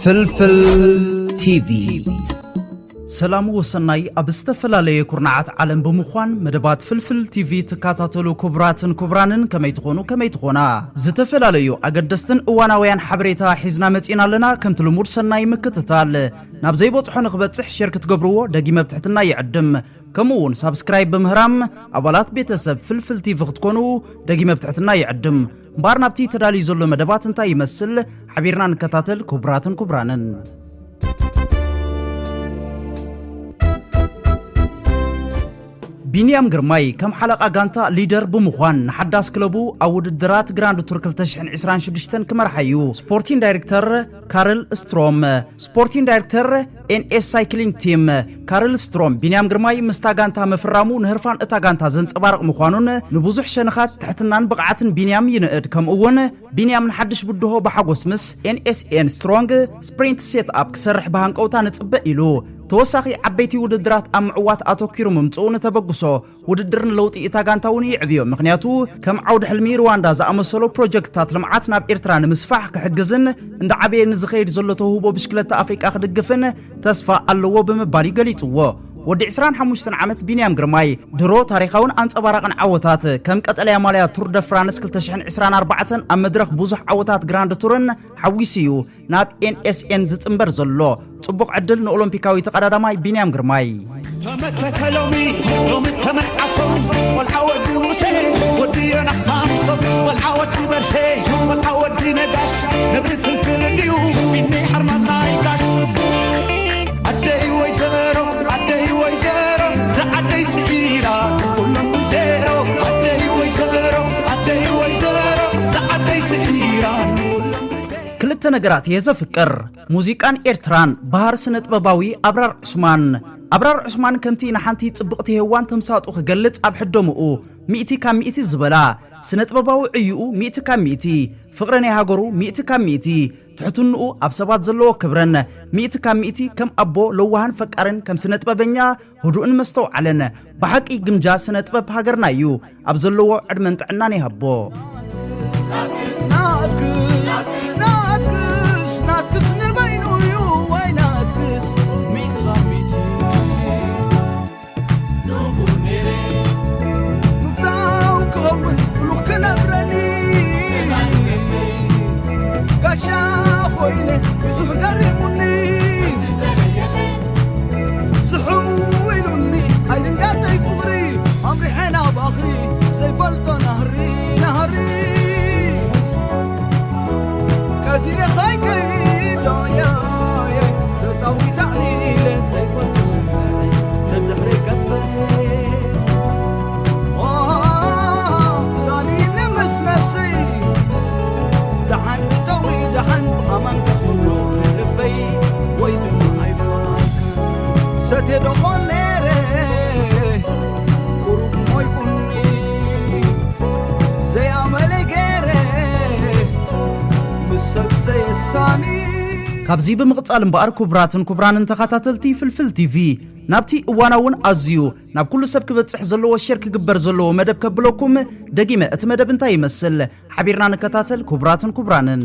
ፍልፍል ቲቪ ሰላም ወሰናይ ኣብ ዝተፈላለዩ ኩርናዓት ዓለም ብምዃን መደባት ፍልፍል ቲቪ ተካታተሉ ክቡራንን ከመይ ትኾና ዝተፈላለዩ ኣገደስትን እዋናውያን ሓበሬታ ሒዝና መጺና ኣለና ከምቲ ልሙድ ሰናይ ምክትታል ናብ ዘይበጽሖ ንኽበጽሕ ሼር ክትገብርዎ ደጊመ ብትሕትና ይዕድም ከምኡውን ሳብስክራይብ በምህራም ኣባላት ቤተሰብ ፍልፍል ቲቪ ክትኮኑ ደጊመ ብትሕትና ይዕድም ባር ናብቲ ተዳልዩ ዘሎ መደባት እንታይ ይመስል ሓቢርና ንከታተል ክቡራንን ቢንያም ግርማይ ከም ሓለቃ ጋንታ ሊደር ብምዃን ንሓዳስ ክለቡ ኣብ ውድድራት ግራንድ ቱር 2026 ክመርሓዩ ስፖርቲንግ ዳይሬክተር ካርል ስትሮም ስፖርቲንግ ዳይሬክተር ኤንኤስ ሳይክሊንግ ቲም ካርል ስትሮም ቢንያም ግርማይ ምስታ ጋንታ መፍራሙ ንህርፋን እታ ጋንታ ዘንጸባርቕ ምዃኑን ንብዙሕ ሸነኻት ትሕትናን ብቕዓትን ቢንያም ይንእድ ከምኡውን ቢንያም ንሓድሽ ብድሆ ብሓጎስ ምስ ኤንኤስኤን ስትሮንግ ስፕሪንት ሴት ኣፕ ክሰርሕ ብሃንቀውታ ንጽበእ ኢሉ ተወሳኺ ዓበይቲ ውድድራት ኣብ ምዕዋት ኣተኪሩ ምምጽኡ ንተበግሶ ውድድር ንለውጢ እታ ጋንታ እውን ይዕብዮ ምኽንያቱ ከም ዓውዲ ሕልሚ ሩዋንዳ ዝኣመሰሉ ፕሮጀክትታት ልምዓት ናብ ኤርትራ ንምስፋሕ ክሕግዝን እንደ ዓበየ ንዝኸይድ ዘሎ ተውህቦ ብሽክለታ ኣፍሪቃ ክድግፍን ተስፋ ኣለዎ ብምባል ይገሊጽዎ ወዲ 25 ዓመት ቢንያም ግርማይ ድሮ ታሪኻውን አንጸባራቕን ዓወታት ከም ቀጠልያ ማልያ ቱር ደ ፍራንስ 2024 ኣብ መድረኽ ብዙሕ ዓወታት ግራንድ ቱርን ሓዊስዩ ናብ ኤንኤስኤን ዝጽምበር ዘሎ ጽቡቕ ዕድል ንኦሎምፒካዊ ተቐዳዳማይ ቢንያም ግርማይ ተመተከሎሚ ሎሚ ተመዓሶ ወልዓወዲ ሙሴ ወዲ ዮናሳምሶ ወልዓወዲ በርሄ ወልዓወዲ ነጋሽ ነብሪ ፍልፍል እንዲሁ ቢኒ ሓርማዝናይ ጋሽ عدي ويزرو عدي ويزرو زعدي سعيرا كلهم زيرو عدي ويزرو زعدي سعيرا ክልተ ነገራት የዘፍቅር ሙዚቃን ኤርትራን ባህር ስነጥበባዊ አብራር ዑስማን ከምቲ ንሓንቲ ጽብቕቲ ህዋን ተምሳጡ ክገልጽ ኣብ ሕዶምኡ 100 ካብ 100 ዝበላ ስነጥበባዊ ዕዩኡ 100 ካብ 100 ፍቕሪ ናይ ሃገሩ 100 ካብ 100 ትሕትንኡ ኣብ ሰባት ዘለዎ ክብረን 100 ካብ 100 ከም ኣቦ ለዋሃን ፈቃርን ከም ስነጥበበኛ ህዱእን መስተውዓለን ብሓቂ ግምጃ ስነጥበብ ሃገርና እዩ ኣብ ዘለዎ ዕድመን ጥዕናን ይሃቦ ካብዚ ብምቕጻል እምበኣር ክቡራንን ተኸታተልቲ ፍልፍል ቲቪ ናብቲ እዋናውን ኣዝዩ ናብ ኩሉ ሰብ ክበጽሕ ዘለዎ ሼር ክግበር ዘለዎ መደብ ከብለኩም ደጊመ እቲ መደብ እንታይ ይመስል ሓቢርና ንከታተል ክቡራንን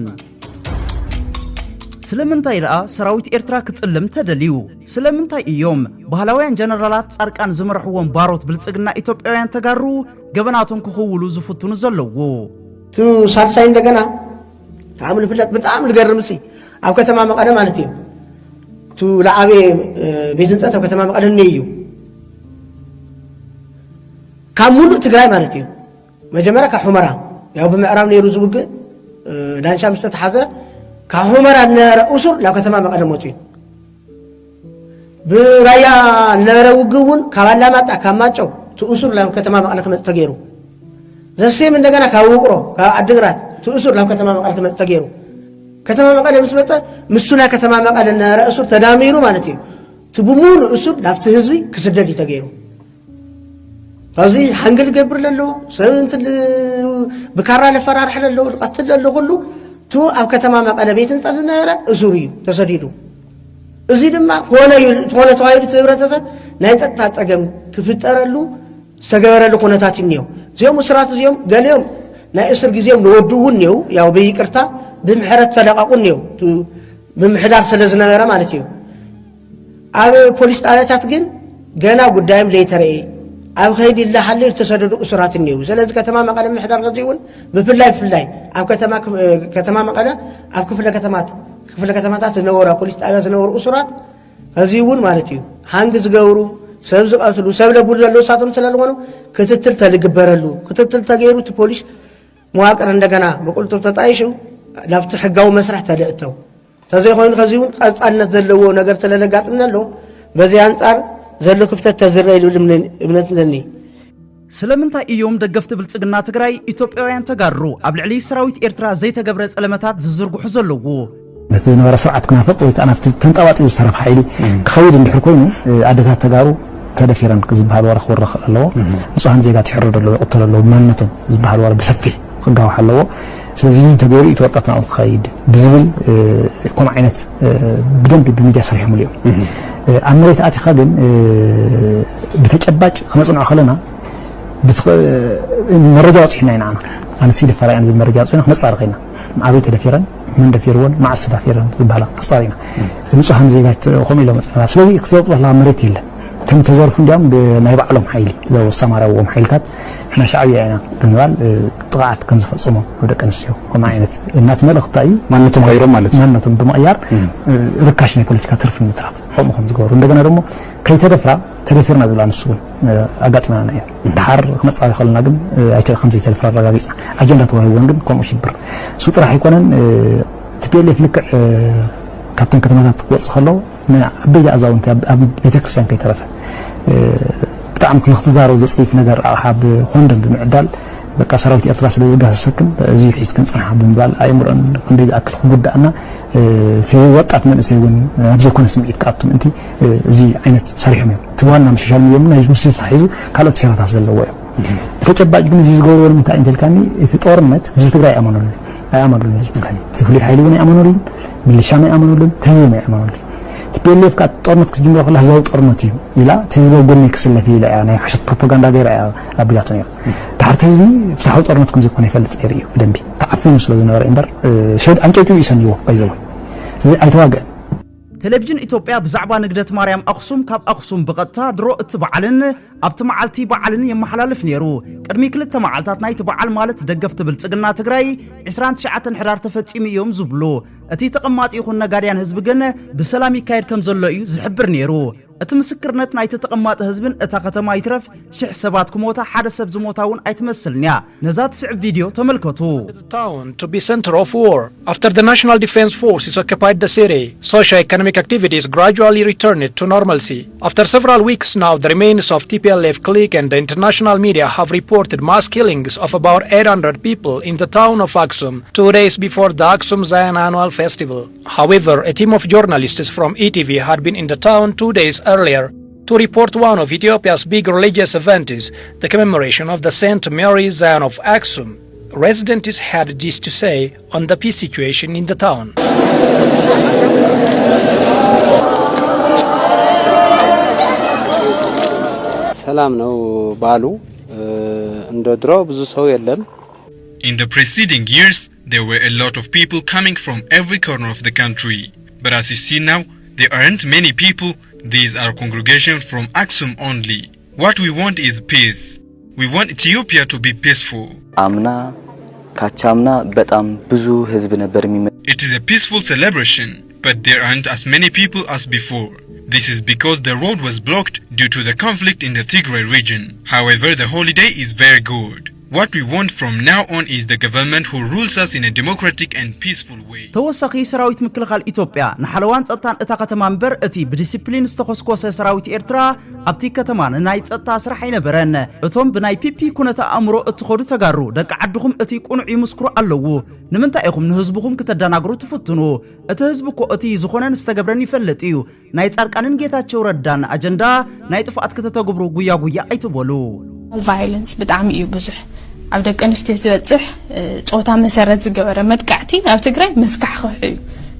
ስለምንታይ ደኣ ሰራዊት ኤርትራ ክጽልም ተደልዩ ስለምንታይ እዮም ባህላውያን ጀነራላት ጻርቃን ዝመርሕዎም ባሮት ብልጽግና ኢትዮጵያውያን ተጋሩ ገበናቶም ክኽውሉ ዝፍትኑ ዘለዎ ቱ ሳልሳይ እንደገና ዓምል ፍለጥ በጣም ልገርምሲ ኣብ ከተማ መቐለ ማለት እዩ ቱ ለዓቤ ቤት ህንጸት ኣብ ከተማ መቐለ ነይዩ ካብ ሙሉእ ትግራይ ማለት እዩ መጀመርያ ካብ ሑመራ ያው ብምዕራብ ነይሩ ዝውግእ ዳንሻ ምስ ተተሓዘ ካብ ሑመራ ነበረ እሱር ናብ ከተማ መቐለ መፅኡ ብራያ ነበረ ውግእ እውን ካብ ኣላማጣ ካብ ማጨው ትእሱር ናብ ከተማ መቐለ ክመጽእ ተገይሩ ዘሴም እንደገና ካብ ውቅሮ ካብ ዓድግራት ትእሱር ናብ ከተማ መቐለ ክመጽእ ተገይሩ ከተማ መቐለ ምስ መጸ ምስቱና ከተማ መቐለ ነበረ ተዳሚሩ ማለት እዩ ትብሙሉ እሱር ናብቲ ህዝቢ ክስደድ ተገይሩ ታዚ ሓንግል ገብር ለሎ ሰንት ብካራ ለፈራርሕ ለሎ ልቀትል ለሎ ሁሉ ቱ ኣብ ከተማ መቐለ ቤት ህንጻ ዝነበረ እሱር እዩ ተሰዲዱ እዚ ድማ ሆነ ተዋይዱ ህብረተሰብ ናይ ጸጥታ ጸገም ክፍጠረሉ ዝተገበረሉ ኩነታት እኒዮ እዚኦም እስራት እዚኦም ገሊኦም ናይ እስር ጊዜኦም ንወዱውን ነው ያው በይቅርታ ብምሕረት ተለቃቁን ነው ብምሕዳር ስለዝነበረ ማለት እዩ ኣብ ፖሊስ ጣብያታት ግን ገና ጉዳይም ዘይተረየ ኣብ ኸይዲ ለሓልል ተሰደዱ እስራት እንየው ስለዚ ከተማ መቐለ ምሕዳር ገዚውን ብፍላይ ኣብ ከተማ መቐለ ኣብ ክፍለ ከተማታት ዝነበሩ ፖሊስ ጣብያ ዝነበሩ እስራት እዚውን ማለት እዩ ሃንግ ዝገብሩ ሰብ ዝቀትሉ ሰብ ለቡል ዘለው ሳቶም ስለልኾኑ ክትትል ተልግበረሉ ክትትል ተገይሩ እቲ ፖሊስ መዋቅር እንደገና በቁልጥፍ ተጣይሹ ላፍቲ ሕጋዊ መስራሕ ተለእተው ተዘይኾይኑ ከዚውን ቀጻልነት ዘለዎ ነገር ተለለጋጥም ዘሎ በዚ አንጻር ዘሎ ክፍተት ተዝረይሉ እምነት እንደኒ ስለምንታይ እዮም ደገፍቲ ብልጽግና ትግራይ ኢትዮጵያውያን ተጋሩ ኣብ ልዕሊ ሰራዊት ኤርትራ ዘይተገብረ ጸለመታት ዝዝርግሑ ዘለዉ ነቲ ዝነበረ ስርዓት ክናፈቅ ወይ ከዓ ናብቲ ተንጠባጢኡ ዝሰርፍ ሓይሊ ክኸይድ እንድሕር ኮይኑ ኣደታት ተጋሩ ተደፊረን ዝብሃል ወረ ክወረኽ ኣለዎ ንጹሃን ዜጋ ትሕረድ ኣለዎ ይቕተል ኣለዎ ማንነቶም ዝብሃል ወረ ብሰፊሕ ክጋውሕ ኣለዎ ስለዚ ተገይሩ ይተወጣት ናብኡ ክኸይድ ብዝብል ከምኡ ዓይነት ብደንቢ ብሚድያ ሰሪሖም እዮም ኣብ መሬት ኣቲኻ ግን ብተጨባጭ ክነጽንዖ ከለና መረጃ ወፂሕና ኢና ኣነሲ ደፈራ እያን ዝብል መረጃ ወፂሕና ክነጻርቕ ኢና ኣበይ ተደፊረን من دفيرون مع السدافيرن تبهلا قصارينا نصحن زيغات قومي لو مصنا سلازي اكتزوط والله مريت يلا تم تزرفون ديام بما يبعلهم حيلي زو السماراوهم حيلتات احنا شعبي يعني بنوال طغات كنز فصمو ودا كنسيو كما عينت النات ملختاي مانتهم غيرهم مالت مانتهم بمقيار ركاش البوليتيكا ترف نتراف قومهم زغورو እንደገና ደግሞ ከይተደፍራ ተደፊርና ዝብላ ንስውን አጋጥመና ነው ዳር ከመጻሪ ኸልና ግን አይተ ከምዚ ተደፍራ ረጋግጽ አጀንዳ ተወህወን ግን ቆም ሽብር ሱጥራ አይኮነን ትቤልፍ ልክ ካፕተን ከተማታት ወጽ ኸለው አበያ አዛውንት ኣብ ቤተክርስቲያን ከይተረፈ በጣም ክልኽትዛረው ዘጽይፍ ነገር አሃብ ሆንደን ብምዕዳል በቃ ሰራዊት ኤርትራ ስለዚህ ጋር ሰክም እዚ ሒስ ከንጽና ብምባል አይምሮን እንደዚ አክል ጉዳና في وقت من سيون أبزكون سمعت كاتم أنتي زي عينت صريح منه تبغانا مش شال ميومنا يجلس يصحيزو كله تشيرات هذا اللواء فتبعت بين زي زجور ولا متعين تلكاني تطورمت زي تقرأ أمانون أمانون يجي مكاني تقولي حيلوني أمانون بالشام أمانون تهزم أمانون تبي اللي فكات طورمت كجيم يقول لحظة طورمتي ولا تهزم وقولني كسل فيه لا يعني حشد بروباغندا غير أبياتني بحر تهزمي فتحوا طورمتكم زي كوني فلت إيريو بدنبي تعرفين وصل لنا إندر شهد أنتوا يسنيوه بايزوا አይተዋገን ቴሌቪዥን ኢትዮጵያ ብዛዕባ ንግደት ማርያም አክሱም ካብ አክሱም በቀጥታ ድሮ እትበዓልን ኣብቲ መዓልቲ በዓልን የመሐላለፍ ነይሩ ቅድሚ ክልተ መዓልታት ናይቲ በዓል ማለት ደገፍቲ ብልጽግና ትግራይ 29 ሕዳር ተፈጺሙ እዮም ዝብሉ እቲ ተቀማጢ ይኹን ነጋድያን ህዝብ ግን ብሰላም ይካየድ ከም ዘሎ እዩ ዝሕብር ነይሩ እቲ ምስክርነት ናይቲ ተቀማጢ ህዝብን እታ ከተማ ይትረፍ ሽሕ ሰባት ክሞታ ሓደ ሰብ ዝሞታውን አይትመስልንያ ነዛት ስዕ ቪዲዮ ተመልከቱ The town to be center of war after the National Defense Forces occupied the city socio-economic activities gradually returned to normalcy after several weeks now the remains of TPLF clique and the international media have reported mass killings of about 800 people in the town of Aksum 2 days before the Aksum Zayan annual festival however a team of journalists from ETV had been in the town 2 days earlier to report one of Ethiopia's big religious events, the commemoration of the Saint Mary Zion of Aksum. Residents had this to say on the peace situation in the town. ሰላም ነው ባሉ እንደድሮ ብዙ ሰው የለም In the preceding years there were a lot of people coming from every corner of the country but as you see now there aren't many people. These are congregations from Aksum only. What we want is peace. We want Ethiopia to be peaceful. አምና ካቻምና በጣም ብዙ ህዝብ ነበር የሚመጣ It is a peaceful celebration, but there aren't as many people as before. This is because the road was blocked due to the conflict in the Tigray region. However, the holiday is very good. What we want from now on is the government who rules us in a democratic and peaceful way. ተወሳኺ ሰራዊት ምክልኻል ኢትዮጵያ ንሓለዋን ጸጥታን እታ ከተማ እምበር እቲ ብዲሲፕሊን ዝተኾስኮሰ ሰራዊት ኤርትራ ኣብቲ ከተማ ናይ ጸጥታ ስራሕ ኣይነበረን እቶም ብናይ ፒፒ ኩነታ ኣእምሮ እትኸዱ ተጋሩ ደቂ ዓድኹም እቲ ቁኑዕ ይምስክሩ ኣለዉ ንምንታይ ኢኹም ንህዝብኹም ክትደናግሩ ትፍትኑ እቲ ህዝብ እኮ እቲ ዝኾነን ዝተገብረን ይፈልጥ እዩ ናይ ጻድቃንን ጌታቸው ረዳን አጀንዳ ናይ ጥፋት ከተተገብሩ ጉያ ኣይትበሉ violence ብጣዕሚ እዩ ብዙሕ ኣብ ደቂ ኣንስትዮ ዝበጽሕ ጾታ መሰረት ዝገበረ መጥቃዕቲ ኣብ ትግራይ መስካሕ ክሕዩ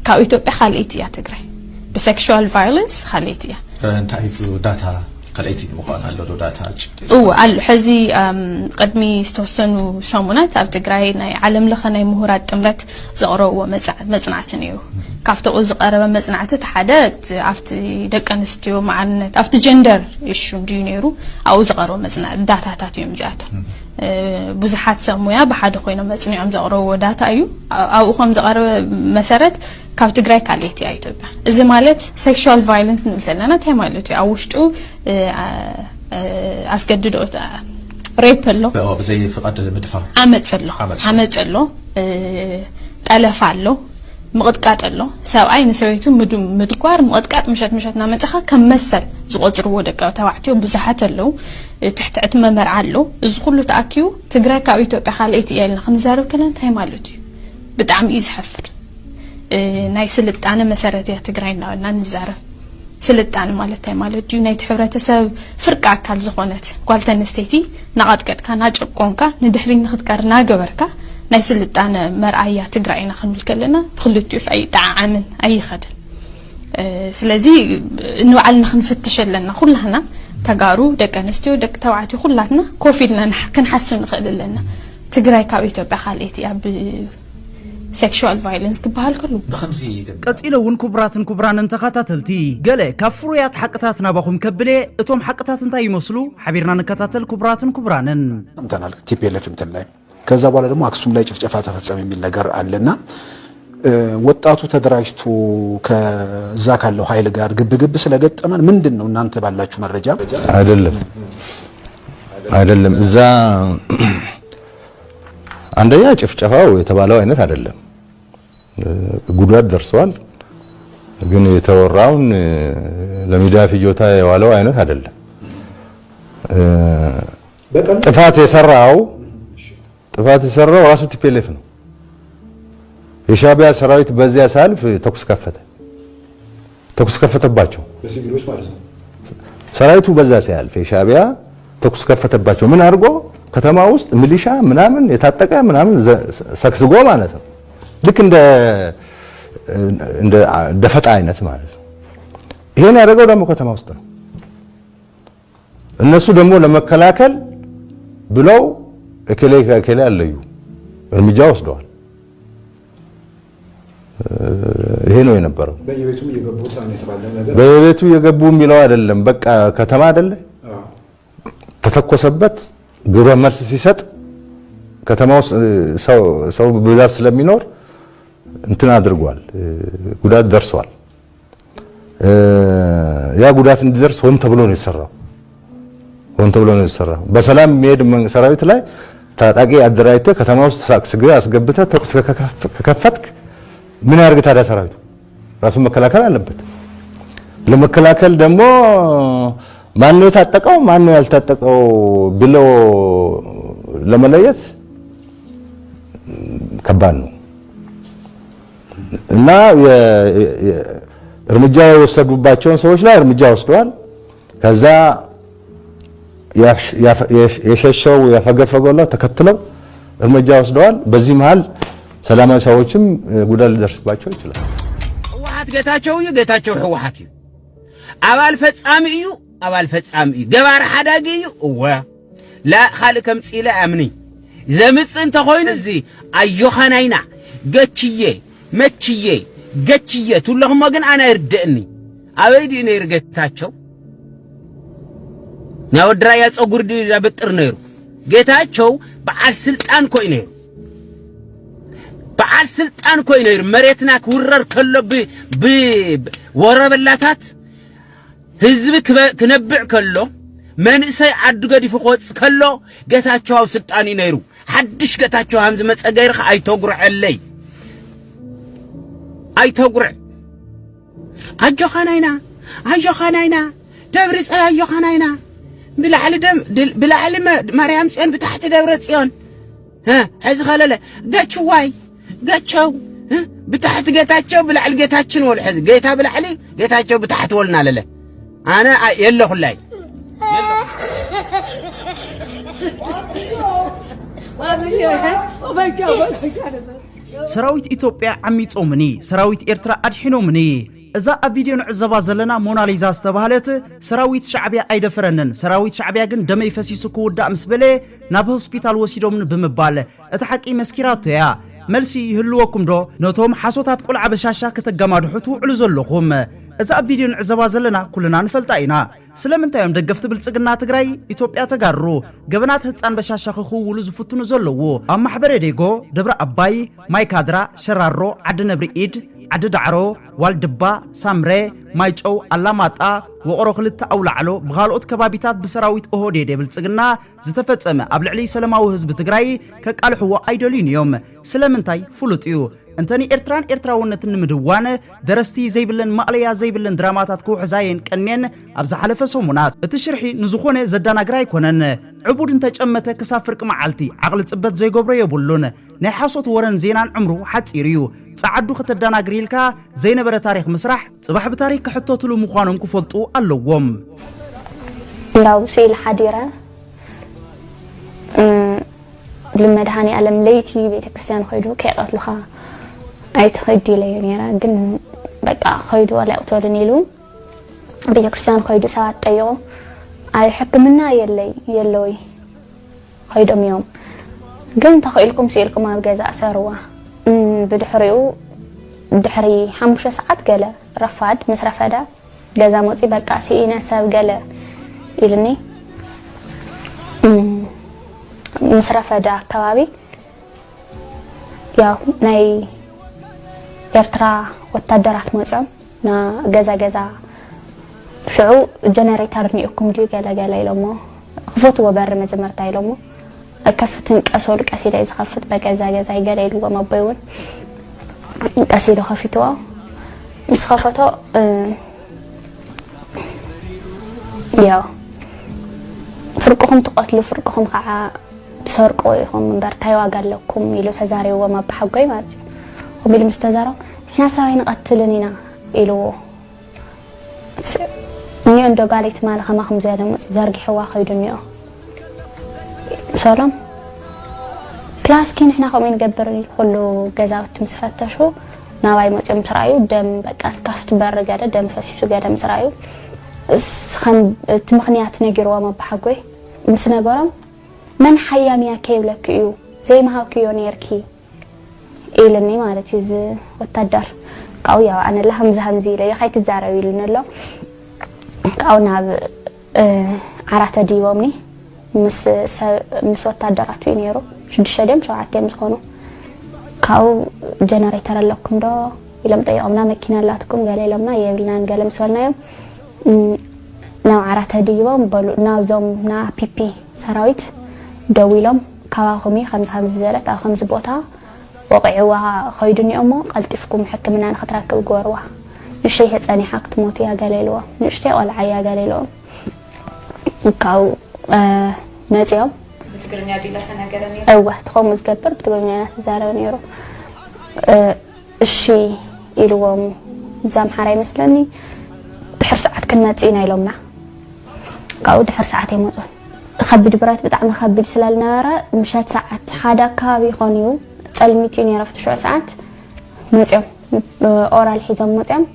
ካብ ኢትዮጵያ ካልእቲ እያ ትግራይ ብሴክሹዋል ቫዮለንስ ካልእቲ እያ እንታይ እዩ ዳታ ካልእቲ ምዃን ኣሎ ዳታ አሉ ሕዚ ቅድሚ ዝተወሰኑ ሰሙናት ኣብ ትግራይ ናይ ዓለም ለኸ ናይ ምሁራት ጥምረት ዘቕረብዎ መጽናዕቲ ነይሩ ካፍተው ዝቀረበ መጽናዕት ሓደ አፍቲ ደቀንስትዮ ማዕነት አፍቲ ጀንደር እሹ እንዲነሩ አው ዝቀረበ መጽናዕት ዳታታት እዮም ዚያቶ ብዙሓት ሰሙያ በሓደ ኮይኖም መጽኒዖም ዘቅረቡ ዳታ እዩ አው ከም ዝቀረበ መሰረት ካብ ትግራይ ካልእቲ ኢትዮጵያ እዚ ማለት ሴክሹዋል ቫዮለንስ ንብለና ታይ ማለት እዩ አውሽጡ አስገድዶ ሬፕ ሎ በዘይ ፍቃድ ምድፋር አመጽ ሎ ጠለፋ ሎ مقدقات الله سواء نسويته مدقار مقدقات مشات نامتخا كمثل زقطرو ودقاو تبعتيو بزحات له تحت اتممر علو از كله تاكيو تግራይ ካብ ኢትዮጵያ ካልእቲ ያልና ክንዛረብ ከለን እንታይ ማለት እዩ በጣም ይዝሐፍር ናይ ስልጣነ መሰረት ያ ትግራይና እና ንዛረብ ስልጣነ ማለት እንታይ ማለት እዩ ናይ ሕብረተሰብ ፍርቃ አካል ዝኾነት ጓልተንስተይቲ ናቀጥቀጥካ ናጨቆንካ ንድሕሪን ንኽትቀር ናገበርካ ናይ ስልጣነ መርአያ ትግራይና ክንብል ከለና ብክልቲዩስ አይ ጣዓምን አይኸድን ስለዚ ንባዕልና ክንፍትሸለና ኩላህና ተጋሩ ደቀንስትዮ ደቅ ተባዕትዮ ኩላትና ኮፊልና ክንሐስን ንኽእልለና ትግራይ ካብ ኢትዮጵያ ካልእቲ ኣብ sexual violence ክባሃል ከሉ بخمسي ቀፂለውን ኩብራትን ኩብራንን ተኸታተልቲ ገለ ካብ ፍሩያት ሓቅታትና ባኹም ከብለ እቶም ሓቅታት እንታይ ይመስሉ ሓቢርና ንከታተል ኩብራትን ኩብራንን እንተናል ቲፒኤልኤፍ እንተላይ ከዛ በኋላ ደግሞ አክሱም ላይ ጭፍጨፋ ተፈጸመ የሚል ነገር አለና ወጣቱ ተደራጅቶ ከዛ ካለው ኃይል ጋር ግብግብ ስለገጠመን ምንድነው እናንተ ባላችሁ መረጃ አይደለም እዛ አንደኛ ጭፍጨፋው የተባለው አይነት አይደለም ጉዳት ደርሷል ግን የተወራውን ለሚዲያ ፍጆታ የዋለው አይነት አይደለም ጥፋት የሰራው ራሱ ቲፒኤልኤፍ ነው የሻቢያ ሰራዊት በዚያ ሳልፍ ተኩስ ከፈተባቸው በሲቪሎች ማለት ነው ሰራዊቱ በዛ ሲያልፍ የሻቢያ ተኩስ ከፈተባቸው ምን አድርጎ ከተማ ውስጥ ሚሊሻ ምናምን የታጠቀ ምናምን ሰክስጎ ማለት ነው ልክ እንደ ደፈጣ አይነት ማለት ነው ይሄን ያደረገው ደግሞ ከተማ ውስጥ ነው እነሱ ደግሞ ለመከላከል ብለው እከሌ አለዩ እርምጃ ወስደዋል ይሄ ነው የነበረው በየቤቱ የገቡት ነው የተባለ ነገር በየቤቱ የገቡ የሚለው አይደለም በቃ ከተማ አይደለ ተተኮሰበት ግብረ መልስ ሲሰጥ ከተማው ሰው በብዛት ስለሚኖር እንትን አድርጓል ጉዳት ደርሷል ያ ጉዳት እንዲደርስ ሆን ተብሎ ነው የተሰራው በሰላም የሚሄድ ሰራዊት ላይ ታጣቂ አደራጅተ ከተማ ውስጥ ሳክስገ አስገብተ ተኩስ ከከፈትክ ምን ያርግ ታዲያ ሰራዊቱ ራሱን መከላከል አለበት ለመከላከል ደግሞ ማን ነው የታጠቀው ማን ነው ያልታጠቀው ብሎ ለመለየት ከባድ ነው እና እርምጃ የወሰዱባቸውን ሰዎች ላይ እርምጃ ወስደዋል ከዛ የሸሸው ያፈገፈገው ተከትለው እርምጃ ወስደዋል በዚህ መሃል ሰላማዊ ሰዎችም ጉዳት ሊደርስባቸው ይችላል ህወሓት ጌታቸው ህወሓት አባል ፈጻሚ እዩ ገባር ሓዳጊ እዩ እወ ላ خالق ከምጽለ አምኒ ዘምጽ እንተ ኮይኑ እዚ አዮኻናይና ገችዬ ቱለኹም ግን አና ይርደእኒ አበይዲ ነው ይርገታቸው ናወድራ ያጸጉር ዲራብጥር ነይሩ ጌታቸው በዓል ስልጣን ኮይነይሩ መሬትና ክውረር ከሎ ወረበላታት ህዝብ ክነብዕ ከሎ መንእሰይ ዓዱ ገዲፉ ኾጽ ከሎ ጌታቸው አው ስልጣን ይነይሩ ሓድሽ ጌታቸው ሃምዝ መጸገይር አይተጉርዐለይ አጆኻናይና ደብረ ጽዮን አጆኻናይና ብላዕሊ ማርያም ጽዮን በታሕቲ ደብረ ጽዮን ሕዚ ኸለለ ገቸው በታሕቲ ጌታቸው ብላዕሊ ጌታችን ወል ሕዚ ጌታ ብላዕሊ ጌታቸው በታሕቲ ወልና ለለ አነ የለኹላይ ሰራዊት ኢትዮጵያ ዓሚጾምኒ ሰራዊት ኤርትራ አድሒኖምኒ እዛ ኣብ ቪድዮ ንዕዘባ ዘለና ሞናሊዛ ዝተባሃለት ሰራዊት ሻዕቢያ አይደፈረንን ሰራዊት ሻዕቢያ ግን ደመይ ፈሲሱ ክውዳእ ምስ በለ ናብ ሆስፒታል ወሲዶምን ብምባል እቲ ሓቂ መስኪራቶያ መልሲ ይህልወኩም ዶ ነቶም ሓሶታት ቁልዓ በሻሻ ከተጋማድሑቱ ዕሉ ዘለኹም እዛ ቪድዮ ንዕዘባ ዘለና ኩልና ንፈልጣ ኢና ስለምንታዮም ደገፍቲ ብልጽግና ትግራይ ኢትዮጵያ ተጋሩ ገበናት ህፃን በሻሻ ክኽውሉ ዝፍትኑ ዘለዉ ኣብ ማሕበረ ዴጎ ደብረ አባይ ማይካድራ ሸራሮ ዓዲ ነብሪ ኢድ ዓዲ ዳዕሮ ዋልድባ ሳምሬ ማይጨው አላማጣ ወቆሮ ክልተ አውላዕሎ ብኻልኦት ከባቢታት ብሰራዊት ኦህዴድ ብልጽግና ዝተፈጸመ ኣብ ልዕሊ ሰላማዊ ህዝቢ ትግራይ ከቃልሕዎ ኣይደልዩን እዮም ስለምንታይ ፍሉጥ እዩ እንተኒ ኤርትራን ኤርትራውነትን ንምድዋን ደረስቲ ዘይብለን ማቅለያ ዘይብለን ድራማታት ክውሕዛየን ቀኔን ኣብ ዝሓለፈ ሰሙናት እቲ ሽርሒ ንዝኾነ ዘዳናግራ ኣይኮነን ዕቡድ እንተጨመተ ክሳብ ፍርቂ መዓልቲ ዓቕሊ ጽበት ዘይገብሮ የብሉን ናይ ሓሶት ወረን ዜናን ዕምሩ ሓፂር እዩ ጻዓዱ ከተዳናግር ኢልካ ዘይነበረ ታሪክ ምስራሕ ጽባሕ ብታሪክ ክሕተትሉ ምዃኖም ክፈልጡ ኣለዎም ያው ሲል ሓዲራ ለመድሃኒ ዓለም ለይቲ ቤተክርስቲያን ኸይዱ ከይቀትሉኻ ኣይትኸዲ ለየ ነራ ግን በቃ ኸይዱ ወላ ኣውቶልን ኢሉ ቤተክርስቲያን ኸይዱ ሰዓት ጠይቆ ኣይ ሕክምና የለይ ኸይዶም እዮም ግን ተኸኢልኩም ሲልኩም ኣብ ገዛ ሰርዋ ብድሕሪኡ ድሕሪ 5 ሰዓት ገለ ረፋድ ምስ ረፈዳ ገዛ ሞጺ በቃ ሲኢነ ሰብ ገለ ኢልኒ ምስ ረፈዳ አካባቢ ያው ናይ ኤርትራ ወታደራት ሞጺኦም ና ገዛ ሽዑ ጀነሬተር ኒኡኩም ዲ ገለ ኢሎሞ ክፈቱ ወበር መጀመርታ ኢሎሞ أكفتن كسول كسيلة إذا خفت بكذا يجري له ما بيون كسيلة خفتوا مس خفتوا يا فرقهم تقتلوا فرقهم خا سرقوهم من برتاي وقال لكم يلو تزاري وما بحقي ما هم اللي مستزاروا إحنا سوين قتلنينا يلو نيون دو قالت مالك ما خم زادم زرق حوا خيدنيو سلام كلاس كين احنا خمين نقبر كله جزاوت مسفتشو ناوي مجم سرايو دم بقى اسكفت بر قاده دم فسيسو قاده مسرايو خم تمخنيات نجروا ما بحقوي مس نغرم من حياميا كيبلكيو زي ما هاكيو نيركي إلني مالتي ز وتدر قويا انا لهم زي لا خيت الزاراوي لنلو قاونا عرفت ديومني مس وتدرات وينيرو شدشة دم ساعتين مخونو كاو جنريتر لكم دا يلم طيقمنا مكينة لاتكم قال يلمنا يبلنا نقال مسولنا يوم ناو عرات هديوهم بلو ناو زوم نا بيبي سراويت دويلهم كواهمي 5 زيارات أو 5 بوتا وقعوها خيدوني أمو قلتفكم حكمنا نخطرك الجوروا نشتي هتساني حق تموتي يا قاليلو نشتي ولا عيا قاليلو كاو ناتيوم بتقولني عدي لك أنا قرني أوه تقوم مزقبر بتقولني زارو نيرو الشي يلوم زام حراي مثلني بحر ساعات كنا تسينا يلومنا قاعد بحر ساعات يموتون خبد برات بتاع مخبد سلال نارا مشات ساعات حدا كابي خونيو تسلميتين يرفت شو ساعات ناتيوم أورال حيتم ناتيوم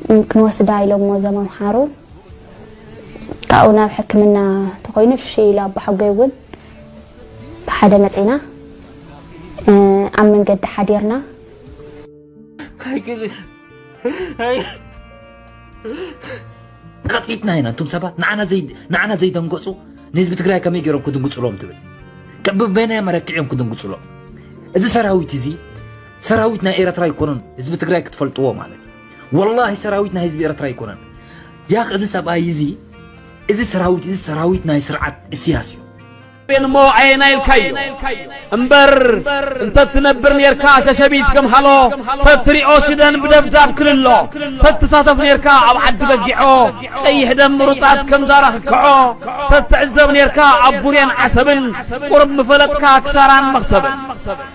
ممكن وسدا يلوم زمان حارون كأونا بحكمنا تقولين في شيء لا بحقيقون بحدا متينا عم من قد حديرنا هاي كذا هاي قطعتنا هنا انتم سبات نعنا زي دنقصو نسبة تقرأي كم يجرون كدن قصو لهم تبين كبب بينا مركعهم كدن قصو لهم إذا سراويت زي سراويتنا إيرترا يكونن نسبة تقرأي كتفلتوه مالتي والله سراويتنا هزب إيرترا يكونن يا أخي إذا سبا يزي إذا سراويتنا يسرعت السياسي بين مو عيني الكيو انبر انت تنبر نيركا شبيت كم حلو فتري اوسدن بدبداب كللو فتساتف نيركا اب عد بقعو اي هدم مرطات كم داره كعو فتعزب نيركا ابوريان عسبن قرب مفلتكا كساران مخسبن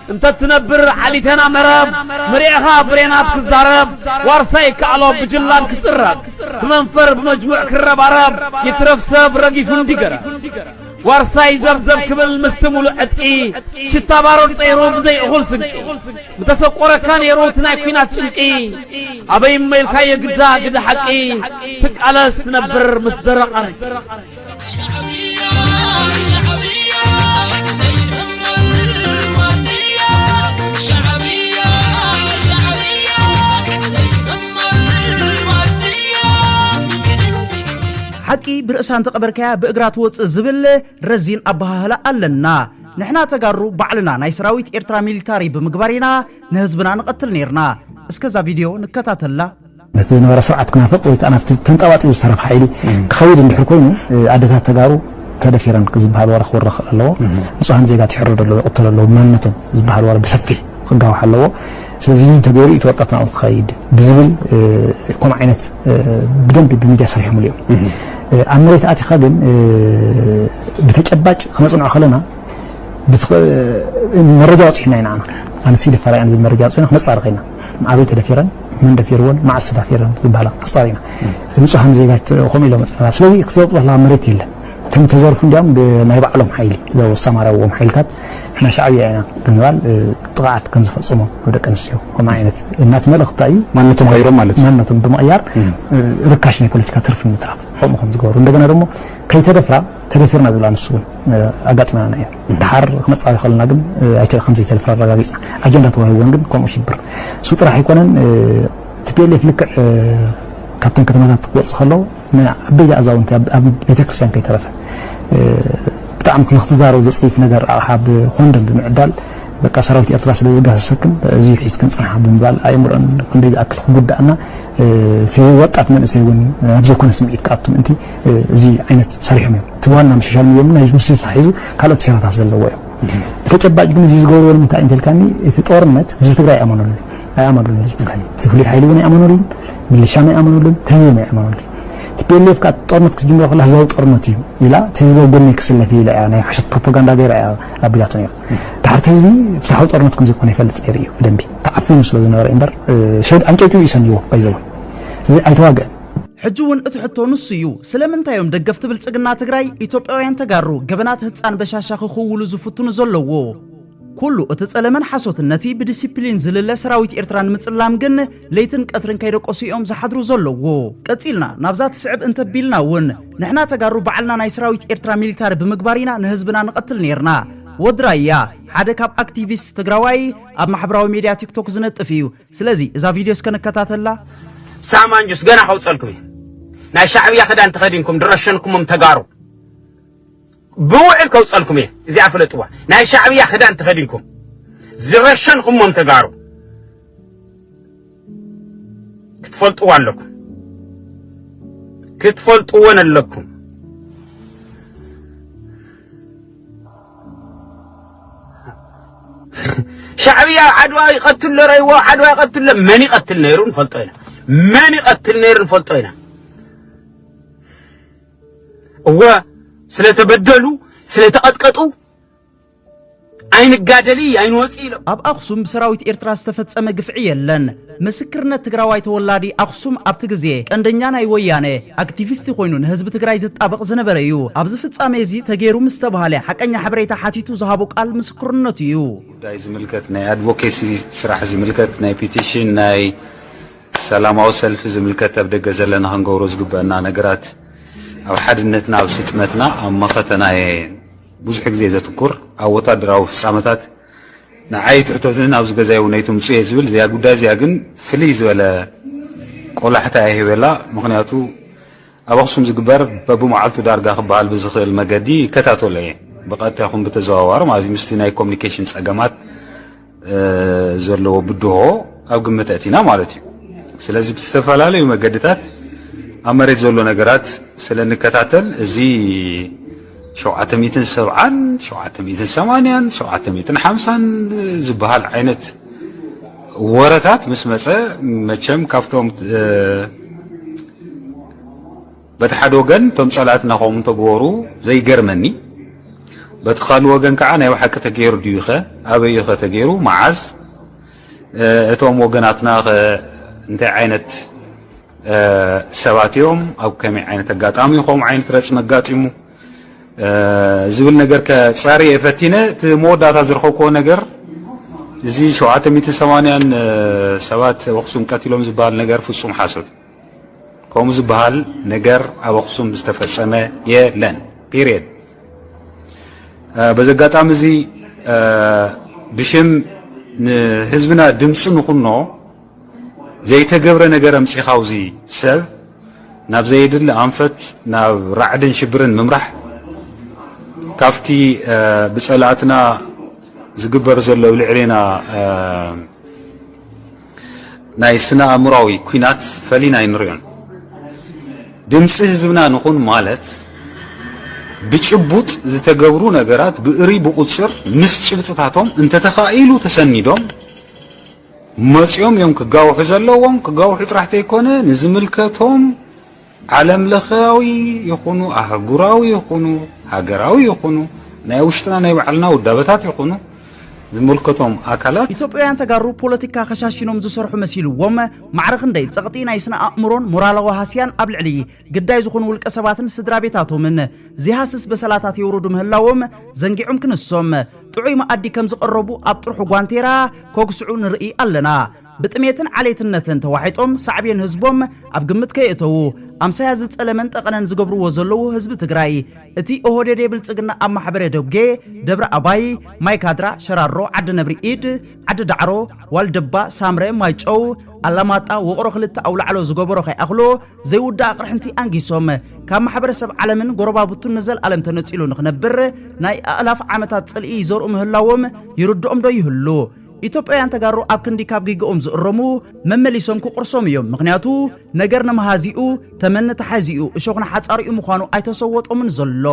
انت تنبر عليتنا مرب مريخا برينات كزارب وارسايك علو بجلان كترب منفر بمجموع كرب عرب يترفسب رقيف اندقر وارساي زبزب كبل مستمول عتقي شتا بارو طيرو بزي اغول سنقي متسقورة كان يروتنا كينات شنقي ابي ميل كاي قدا قدا حقي تقالس تنبر مصدر قري شعبية حقي برأسان تقبركيا بإقرات وص زبل رزين أبهاهلا ألنا نحنا تقارو بعلنا ناي سراويت إرترا ميليتاري بمقبارينا نهزبنا نقتل نيرنا اسكزا فيديو نكتاتلا نتزن ورا سرعة كنا فقويت أنا تنطوات يوسرف حيلي كخويد اندحر كوينو عدتات تقارو تدفيران كزبهال ورا خور رخ الله نصحن زيغات يحرر الله قتل الله مانتهم زبهال ورا بسفي خغاو حلو ስለዚህ ተገሪ ተወጣጣና خايد بزبل يكون عينت بدنب بميديا صريح مليون عمليه اتيخا ግን بتጨባጭ ከመጽናዕ خلنا መረጃ ወጽሕና ኢና አንሲ ደፈራያን መረጃ ወጽሕና መጻርኸና ማዕበይ ተደፊረን من دفيرون مع السدافيرن ዝባላ አሳሪና ንጹሃን ዜጋት ቆም ኢሎም መጽናዕ ስለዚህ ክትወጥላ መሬት የለ تم تزرف እንዲያም ናይ ባዕሎም ሓይሊ ዘው ሰማራዎም ሓይልታት احنا شعبي انا بنوال طلعت كنز فصمو ወደ ቀንስዮ ኮማ አይነት እናት መልእክታዩ ማንነቱም غيرهم ማለት ማንነቱም በመያር ርካሽ ነው ፖለቲካ ትርፍ ምትራፍ ሆም ዝገሩ እንደገና ደግሞ ከይተደፍራ ተደፍርና ዝላን እሱ አጋጥመና ነው ዳር ከመጻይ خلنا ግን አይተል 50 ተልፍራ ረጋግጽ አጀንዳ ተወውን ግን ቆሞ ሽብር ሱጥራ አይኮነን ትቤልፍ ልክ ካፕተን ከተማታት ወጽ خلو አበያ አዛውንት ቤተክርስቲያን ከይተረፈ بتاعم كل اختزار وزصيف نجار حاب خوندم بمعدال بقى سراويت اطراس لزغا سكن زي حيس كن صنح بمبال ايمرن كندي اكل غدانا في وقت من اسيون ابزو كن سمعت كاتم انت زي عينت صريح من توانا مششال يوم نايز مسيس حيزو كالت سيرات ازلو ويو تكباج ግን زي زغور ወል ምታ ኢንተልካኒ እቲ ጦርነት እዚ ትግራይ አመኑልን አያመኑልን ህዝብ ካኒ ትፍሊ ኃይሉ ነው አመኑልን ሚሊሻና አመኑልን ተዝመ አመኑልን تبيلف كات طرنت كجمله خلاص زاو طرنت يلا تزبو بنك سلف يلا يعني حشت بروباغندا غير ابياتني دحرت زبي فتحوا طرنتكم زي كون يفلط يريو دنبي تعفين سلو نور اندر شد انقيتو يسنيو بايزو ايتواغ حجون اتحطو نصيو سلامنتايوم دغفت بلصقنا تግራይ ኢትዮጵያውያን ተጋሩ ገበናት ህፃን በሻሻ خخولو زفتون زلوو كله اتتصلمن حسوتنتي بديسيبلين زلل سراويت ኤርትራን ምጽላም ግን ለይትን ቀትርን ከይደቆሲኦም ዝሓድሩ ዘለዎ ቀጽልና ናብዛት ስዕብ እንተ ቢልናውን ንሕና ተጋሩ በዓልና ናይ ሰራዊት ኤርትራ ሚሊታሪ በመግባሪና ንህዝብና ንቀትል ነርና ወድራያ ሓደ ካብ አክቲቪስት ትግራዋይ ኣብ ማሕበራዊ ሚዲያ ቲክቶክ ዝነጥፍዩ ስለዚ እዛ ቪዲዮ እስከነከታተላ ሳማንጁስ ገና ኸውጸልኩም ናይ ሻዕብያ ክዳን ተኸዲንኩም ድረሸንኩምም ተጋሩ بوعل كوصلكم ايه زي عفلتوا ناي شعبيه خدان تخدينكم زرشنكم من تغارو كتفلطوا لكم كتفلطوا لكم شعبيه عدوا يقتل ريوا عدوا يقتل من يقتل نيرون فلطينا من يقتل نيرون فلطينا هو ስለተበደሉ ስለተቀጥቀጡ አይን ጋደሊ አይን ወጪሎ አብ አክሱም ሰራዊት ኤርትራ ዝተፈጸመ ግፍዕ የለን ምስክርነት ትግራዋይ ተወላዲ አክሱም ኣብቲ ግዜ ቀንደኛ ናይ ወያኔ አክቲቪስት ኮይኑ ንህዝብ ትግራይ ዝጣበቅ ዝነበረዩ ኣብዚ ፍጻሜ እዚ ተገይሩ ምስተባሃለ ሓቀኛ ሕብሬታ ሓቲቱ ዝሃቦ ቃል ምስክርነት እዩ ዳይ ዝምልከት ናይ አድቮኬሲ ስራሕ ዝምልከት ናይ ፒቲሽን ናይ ሰላማዊ ሰልፍ ዝምልከት ኣብ ደገ ዘለና ክንገብሮ ዝግበአና ነገራት أو حدنتنا أو ستمتنا أو مختنا بوزح جزء ذكر أو وتدر أو سامتات نعيت أتوزن أو زجزاي ونيتم سوي زبل زي أقول ده زي أجن فليز ولا قول حتى هي ولا مخنياتو أو خصوم زجبر بابو معلتو دار جاخ بعال بزخ المجدي كتاتو ليه بقيت أخون بتزاور مع زي مستناي كوميونيكيشنز أجمعات زرلو بدوه أو قمة تأتينا مالتي سلازم بتستفعل عليه ومجدتات أمريت زولو نجارات سلنا نكتاتل زي شو عتميتن سبعان شو عتميتن ثمانيان شو عتميتن خمسان زبهال عينت ورثات مسمسة مشم كافتهم بتحد وجن تم صلاتنا قوم تجورو زي جرمني بتخال وجن كعنا يوحك تجير ديوخة أبي يوخة تجيرو معز توم وجناتنا انت عينت سواتيوم أو كم عينة القاطعمي خوم عينة رسم القاطعمو زبل نجار كصاري فتينة تمود داتا زرخوكو نجار زي شو عتميت سوانيان سوات وقسم كاتيلوم زبال نجار فصوم حاسد كوم زبال نجار أو وقسم بستفسمة يلن period بزا قاطعم زي بشم حزبنا دمسن نخنو زي تجبر نجار مسيخاوزي سب ናብ ዘይድለ ኣንፈት ናብ ራዕድን ሽብርን ምምራሕ ካፍቲ ብጸላእትና ዝግበር ዘሎ ልዕሌና ናይ ስነ ኣእምሮዊ ኩናት ፈሊና ይንሪዮን ድምፂ ህዝብና ንኹን ማለት ብጭቡጥ ዝተገብሩ ነገራት ብእሪ ብቁፅር ምስ ጭብጥታቶም እንተተኻኢሉ ተሰኒዶም መጽዮም እዮም ክጋውሑ ዘለዎም ክጋውሑ ጥራሕተ ይኮነ ንዝምልከቶም ዓለም ለኻዊ ይኹኑ ኣህጉራዊ ይኹኑ ሃገራዊ ይኹኑ ናይ ውሽጥና ናይ ባዕልና ውዳበታት ይኹኑ ዝምልከቶም ኣካላት ኢትዮጵያውያን ተጋሩ ፖለቲካ ከሻሽኖም ዝሰርሑ መሲልዎም ማዕረኽ እንደይ ጸቕጢ ናይ ስነ ኣእምሮን ሞራላዊ ሃስያን ኣብ ልዕሊ ግዳይ ዝኾኑ ውልቀ ሰባትን ስድራ ቤታቶምን ዝሃስስ በሰላታት የውረዱ ምህላዎም ዘንጊዖም ክንሶም ጥዑይ መኣዲ ከም ዝቐረቡ ኣብ ጥርሑ ጓንቴራ ኮግስዑ ንርኢ ኣለና ብጥሜትን ዓሌትነትን ተዋሒጦም ሳዕብየን ህዝቦም ኣብ ግምት ከየእተው ኣምሳያ ዝጸለመን ጠቐነን ዝገብርዎ ዘለዉ ህዝቢ ትግራይ እቲ ኦህዴድ ብልጽግና ኣብ ማሕበረ ደውጌ ደብረ ኣባይ ማይካድራ ሸራሮ ዓዲ ነብሪ ኢድ ዓዲ ዳዕሮ ዋልድባ ሳምረ ማይጨው ኣላማጣ ወቕሮ ክልተ ኣውላዕሎ ዝገበሮ ከይኣኽሎ ዘይውዳእ ኣቕርሕንቲ ኣንጊሶም ካብ ማሕበረሰብ ዓለምን ጎረባብቱን ንዘል ዓለም ተነጺሉ ንኽነብር ናይ ኣእላፍ ዓመታት ጽልኢ ዘርኡ ምህላዎም ይርድኦም ዶ ይህሉ ኢትዮጵያውያን ተጋሩ ኣብ ክንዲ ካብ ጊግኦም ዝእረሙ መመሊሶም ክቁርሶም እዮም ምክንያቱ ነገር ነመሃዚኡ ተመነ ተሓዚኡ እሾኽና ሓጻሪኡ ምዃኑ ኣይተሰወጦምን ዘሎ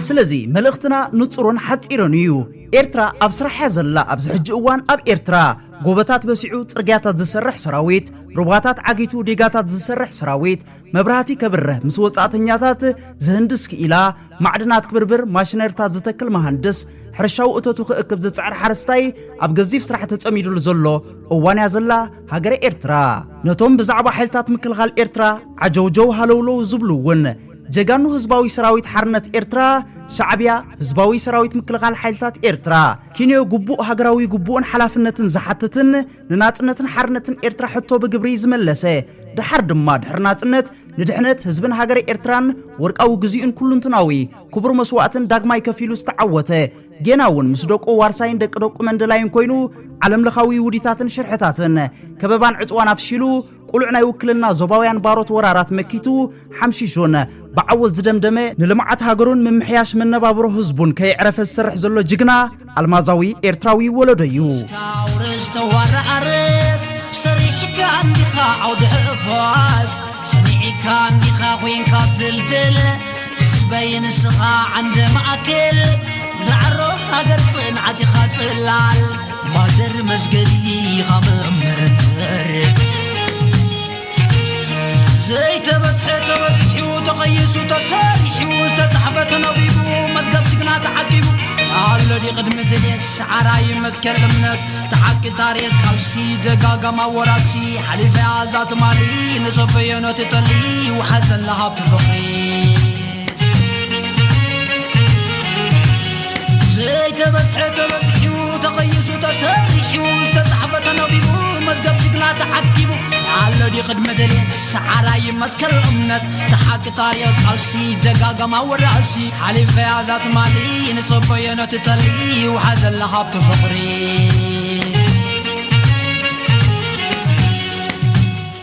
ስለዚ መልእኽትና ንጹርን ሓጺርን እዩ ኤርትራ ኣብ ስራሕ ዘላ ኣብ ዝሕጂ እዋን ኣብ ኤርትራ ጎበታት በሲዑ ጽርግያታት ዝሰርሕ ሰራዊት ሩባታት ዓጊቱ ዴጋታት ዝሰርሕ ሰራዊት መብራህቲ ከብርህ ምስ ወጻእተኛታት ዝህንድስ ክኢላ ማዕድናት ክብርብር ማሽነሪታት ዝተክል መሃንድስ ሕርሻው እቶቱ ክእክብ ዝጽዕር ሓረስታይ ኣብ ገዚፍ ስራሕ ተጸሚዱሉ ዘሎ እዋንያ ዘላ ሃገረ ኤርትራ ነቶም ብዛዕባ ሓይልታት ምክልኻል ኤርትራ ዓጀውጀው ሃለውለው ዝብሉውን ጀጋኑ ህዝባዊ ሰራዊት ሓርነት ኤርትራ ሻዕብያ ህዝባዊ ሰራዊት ምክልኻል ሓይልታት ኤርትራ ኪንዮ ጉቡእ ሃገራዊ ጉቡእን ሓላፍነትን ዝሓትትን ንናጽነትን ሓርነትን ኤርትራ ሕቶ ብግብሪ ዝመለሰ ድሓር ድማ ድሕር ናጽነት ንድሕነት ህዝብን ሃገረ ኤርትራን ወርቃዊ ግዜኡን ኩሉንትናዊ ክቡር መስዋዕትን ዳግማይ ከፊሉ ዝተዓወተ ጌናውን ምስ ደቆ ዋርሳይን ደቂ ደቁ መንደላይን ኮይኑ ዓለምለኻዊ ውዲታትን ሽርሕታትን ከበባን ዕጽዋን ኣፍሺሉ ቁሉዕ ናይ ውክልና ዞባውያን ባሮት ወራራት መኪቱ ሓምሺሾን ብዓወት ዝደምደመ ንልምዓት ሃገሩን ምምሕያሽ መነባብሮ ህዝቡን ከይዕረፈ ዝሰርሕ ዘሎ ጅግና ኣልማዛዊ ኤርትራዊ ወለዶ እዩ ሰሪሕካ እንዲኻ ዓውዲ ሕፋስ ሰኒዕካ እንዲኻ ኮንካ ድልድል ዝበይን ስኻ ዓንደ ማእከል ዳዕሮ ሃገር ጽንዓት ኢኻ ጽላል ማደር መስገዲ ኢኻ መምህር زي تبصح تبصحيو تقيسو تساريحيو تسحبة نبيبو مزقب تقنا تعقيبو الذي قدم دليل السعراي متكلمنك تحكي تاريخ كالسي دقاقة ما وراسي حليفة عزات مالي نصفينو تطلي وحزن لها بتفقري زي تبصح تبصحيو تقيسو تساريحيو تسحبة نبيبو مزقب تقنا تعقيبو الذي قدم دليل السعراي متكلمنك تحكي تاريخ كالسي دقاقة ما وراسي حليفة عزات مالي نصفينو تطلي وحزن لها بتفقري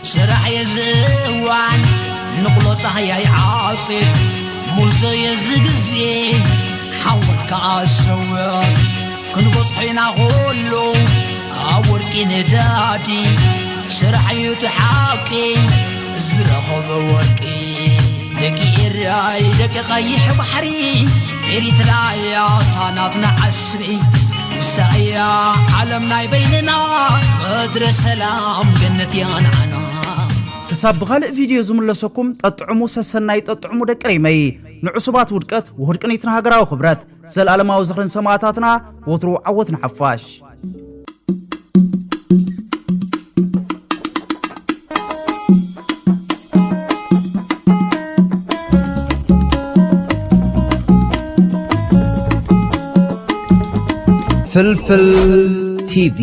سرح يزوان نقلو صحيح عاصف موزو يزقزي حول كاسوان كن بصحينا غولو أوركي ندادي سرح يتحاكي زرخب وركي لكي إراي لكي غيح بحري إريترايا طاناتنا عسبي سعيا عالمنا بيننا قدر سلام جنتي أنا كساب بغالق فيديو زملسكم تطعمو سسناي تطعمو دكريمي نعصبات ودكت وهدكنيتنا هاقراو خبرات زل عالما وزخرن سماعاتاتنا وطرو عوتنا حفاش ፍልፍል ቲቪ